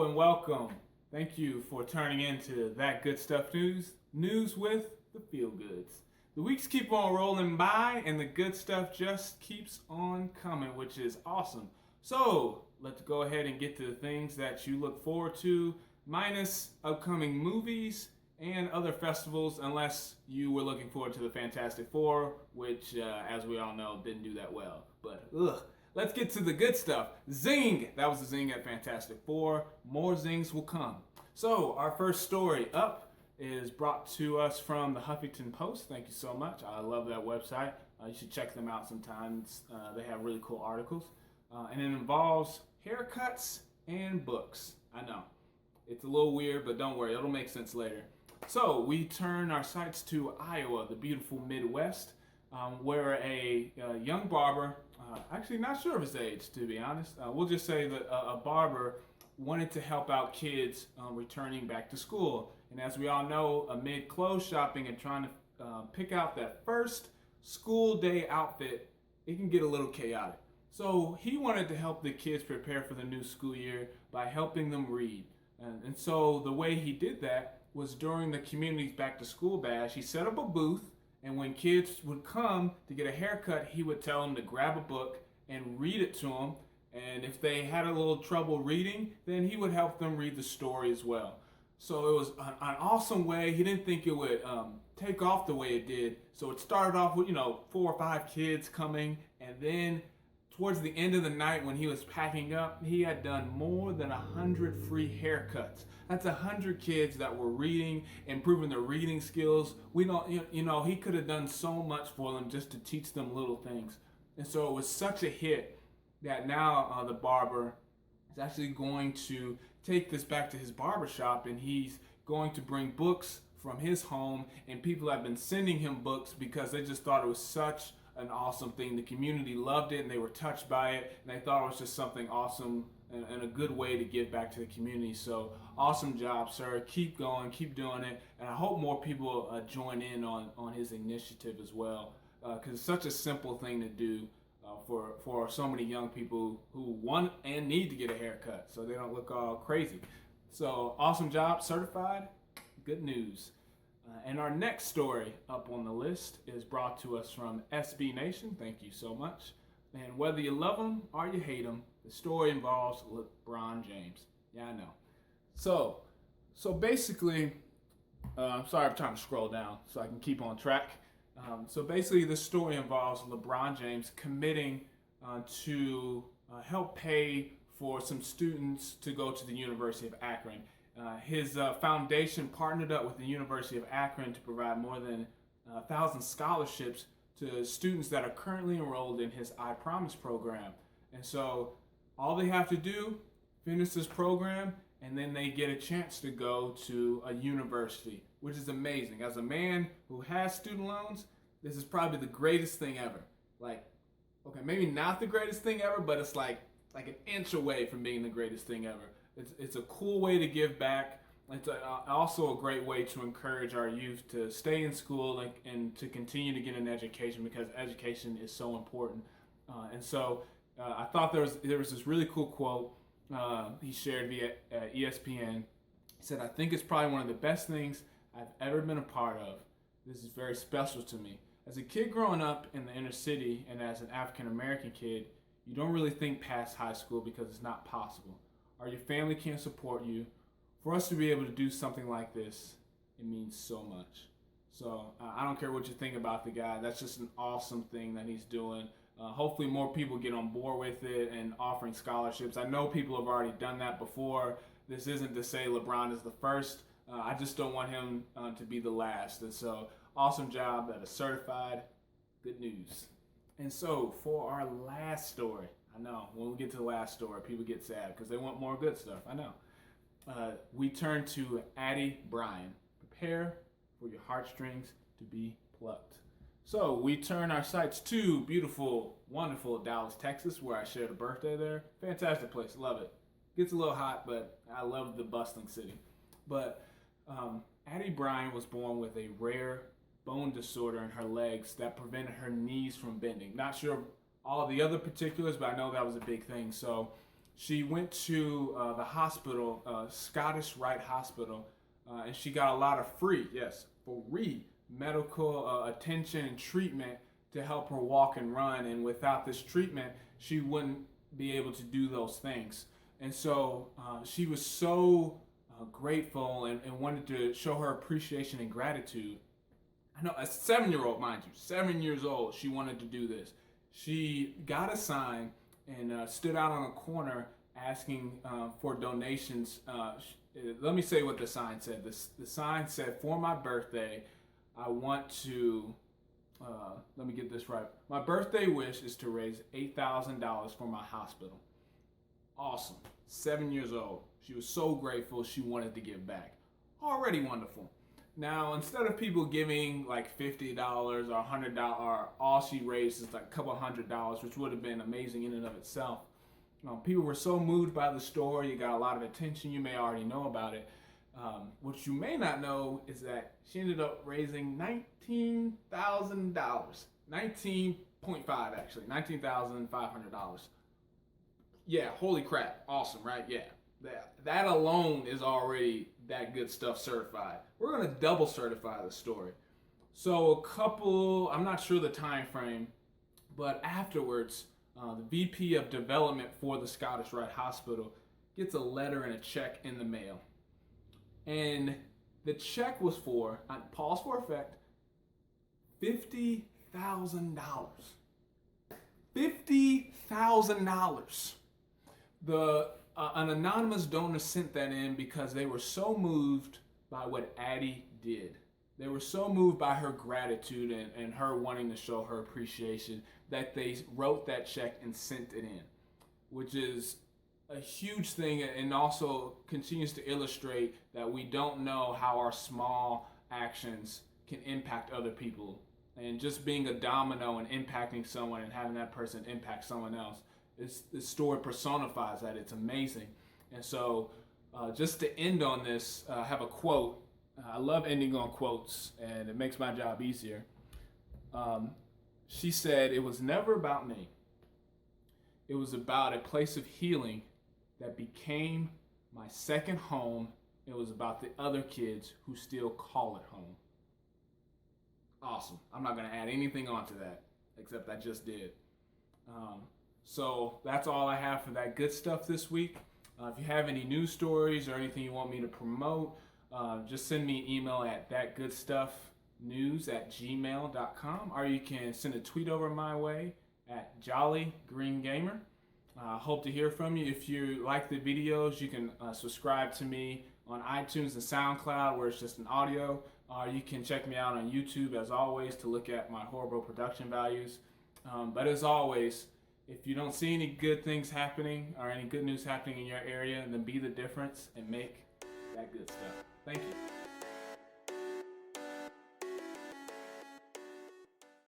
Hello and welcome. Thank you for turning into That Good Stuff News with the Feel Goods. The weeks keep on rolling by and the good stuff just keeps on coming, which is awesome. So let's go ahead and get to the things that you look forward to, minus upcoming movies and other festivals, unless you were looking forward to the Fantastic Four, which, as we all know, didn't do that well. But let's get to the good stuff. Zing! That was the zing at Fantastic Four. More zings will come. So our first story up is brought to us from the Huffington Post. Thank you so much. I love that website. You should check them out sometimes. They have really cool articles. And it involves haircuts and books. I know. It's a little weird, but don't worry. It'll make sense later. So we turn our sights to Iowa, the beautiful Midwest, where a young barber, actually not sure of his age to be honest, we'll just say that a barber wanted to help out kids returning back to school. And as we all know, amid clothes shopping and trying to pick out that first school day outfit, it can get a little chaotic. So he wanted to help the kids prepare for the new school year by helping them read. And so the way he did that was during the community's back to school bash. He set up a booth, and when kids would come to get a haircut, he would tell them to grab a book and read it to them. And if they had a little trouble reading, then he would help them read the story as well. So it was an awesome way. He didn't think it would take off the way it did. So it started off with, 4 or 5 kids coming, and then towards the end of the night when he was packing up, he had done more than 100 free haircuts. That's 100 kids that were reading, improving their reading skills. We don't, he could have done so much for them just to teach them little things. And so it was such a hit that now the barber is actually going to take this back to his barbershop, and he's going to bring books from his home, and people have been sending him books because they just thought it was such an awesome thing. The community loved it and they were touched by it, and they thought it was just something awesome and a good way to give back to the community. So awesome job, sir. Keep going, keep doing it, and I hope more people join in on his initiative as well, because it's such a simple thing to do for so many young people who want and need to get a haircut so they don't look all crazy. So awesome job, certified. Good news. And our next story up on the list is brought to us from SB Nation. Thank you so much. And whether you love him or you hate him, the story involves Lebron James. Yeah, I know. So basically, sorry, I'm trying to scroll down so I can keep on track. So basically, the story involves LeBron James committing to help pay for some students to go to the University of Akron. His foundation partnered up with the University of Akron to provide more than 1,000 scholarships to students that are currently enrolled in his I Promise program. And so all they have to do, finish this program, and then they get a chance to go to a university, which is amazing. As a man who has student loans, this is probably the greatest thing ever. Like, okay, maybe not the greatest thing ever, but it's like an inch away from being the greatest thing ever. It's a cool way to give back. It's also a great way to encourage our youth to stay in school and to continue to get an education, because education is so important. And so I thought there was this really cool quote he shared via ESPN. He said, "I think it's probably one of the best things I've ever been a part of. This is very special to me. As a kid growing up in the inner city and as an African American kid, you don't really think past high school because it's not possible. Or your family can't support you. For us to be able to do something like this, it means so much." So I don't care what you think about the guy. That's just an awesome thing that he's doing. Hopefully more people get on board with it and offering scholarships. I know people have already done that before. This isn't to say LeBron is the first. I just don't want him to be the last. And so awesome job. That is certified. Good news. And so for our last story, I know when we get to the last story, people get sad because they want more good stuff. I know. We turn to Addie Bryan. Prepare for your heartstrings to be plucked. So we turn our sights to beautiful, wonderful Dallas, Texas, where I shared a birthday there. Fantastic place. Love it. Gets a little hot, but I love the bustling city. But Addie Bryan was born with a rare bone disorder in her legs that prevented her knees from bending. Not sure all the other particulars, but I know that was a big thing. So She went to the hospital, Scottish Rite Hospital, and she got a lot of free medical attention and treatment to help her walk and run. And without this treatment, she wouldn't be able to do those things. And so she was so grateful and wanted to show her appreciation and gratitude. I know, a 7-year-old, mind you, 7 years old, she wanted to do this. She got a sign and stood out on a corner asking for donations. Let me say what the sign said. The sign said, "For my birthday, I want to," let me get this right. "My birthday wish is to raise $8,000 for my hospital." Awesome. 7 years old. She was so grateful she wanted to give back. Already wonderful. Now, instead of people giving like $50 or $100, all she raised is like a couple $100, which would have been amazing in and of itself. People were so moved by the story. You got a lot of attention. You may already know about it. What you may not know is that she ended up raising $19,000. 19.5 actually. $19,500. Yeah, holy crap. Awesome, right? Yeah. That alone is already that good stuff certified. We're going to double certify the story. So I'm not sure the time frame, but afterwards, the VP of development for the Scottish Rite Hospital gets a letter and a check in the mail. And the check was for, pause for effect, $50,000. $50,000. An anonymous donor sent that in because they were so moved by what Addie did. They were so moved by her gratitude and her wanting to show her appreciation that they wrote that check and sent it in, which is a huge thing and also continues to illustrate that we don't know how our small actions can impact other people. And just being a domino and impacting someone and having that person impact someone else, this story personifies that. It's amazing. And so just to end on this, I have a quote. I love ending on quotes, and it makes my job easier. She said, "It was never about me. It was about a place of healing that became my second home. It was about the other kids who still call it home." Awesome. I'm not going to add anything onto that, except I just did. So that's all I have for that good stuff this week. If you have any news stories or anything you want me to promote, just send me an email at thatgoodstuffnews@gmail.com, or you can send a tweet over my way at JollyGreenGamer. Hope to hear from you. If you like the videos, you can subscribe to me on iTunes and SoundCloud, where it's just an audio. You can check me out on YouTube, as always, to look at my horrible production values. But as always, if you don't see any good things happening or any good news happening in your area, then be the difference and make that good stuff. Thank you.